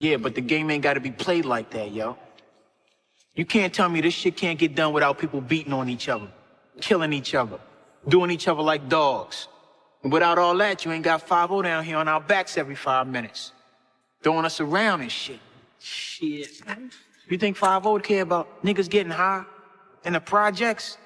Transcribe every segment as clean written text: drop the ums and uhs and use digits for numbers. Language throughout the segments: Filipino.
Yeah, but the game ain't gotta be played like that, yo. You can't tell me this shit can't get done without people beating on each other, killing each other, doing each other like dogs. And without all that, you ain't got 5-0 down here on our backs every 5 minutes, throwing us around and shit. Shit. You think 5-0 would care about niggas getting high in the projects?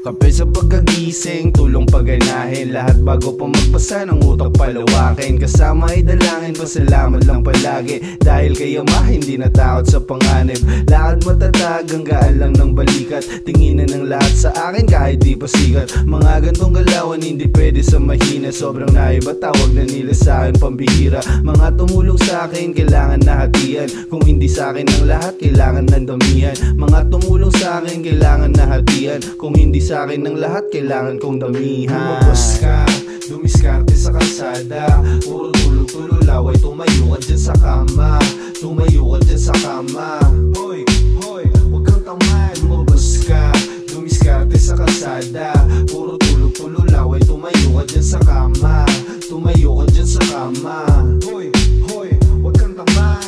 Kape sa pagkagising, tulong paganahin, lahat bago pa magpasa ng utak palawakin. Kasama ay dalangin, pasalamat lang palagi, dahil kayo hindi natakot sa panganib. Lakad matatag, hanggaan lang ng balikat, tinginan ng lahat sa akin kahit di pa sikat. Mga gantong galawan hindi pwede sa mahina, sobrang naiba, tawag na nila sa akin pambihira. Mga tumulong sa akin, kailangan na hatian, kung hindi sa akin ang lahat, kailangan ng damihan. Mga tumulong sa akin, kailangan na hatian, kung hindi sa akin ng lahat, kailangan kong damihan. Lumabas ka, dumiskarte sa kalsada, puro tulog-tulog laway, tumayo ka dyan sa kama, tumayo ka dyan sa kama. Hoy, hoy, huwag kang tamad. Lumabas ka, dumiskarte sa kalsada, puro tulog-tulog laway, tumayo ka dyan sa kama, tumayo ka dyan sa kama. Hoy, hoy, huwag kang tamad.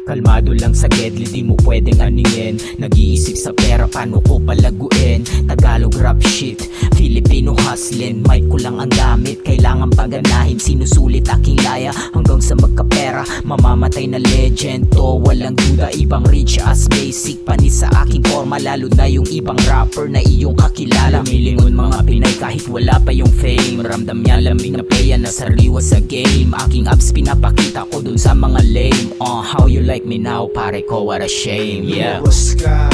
Kalmado lang sa gedli, di mo pwedeng aningin. Nag-iisip sa pera, paano ko palaguin. Tagalog rap shit, Filipino hustlin. Mic ko lang ang gamit, kailangan paganahin. Sinusulit aking laya hanggang sa magkapera. Mamamatay na legend to, walang duda. Ibang rich as basic, panis sa aking forma. Lalo na yung ibang rapper na iyong kakilala. Milingon mga Pinay kahit wala pa yung fame. Ramdam niya lamig na playa na sariwa sa game. Aking abs pinapakita ko dun sa mga lame. How you like me now, pare ko, what a shame. Yeah. Lumabas ka,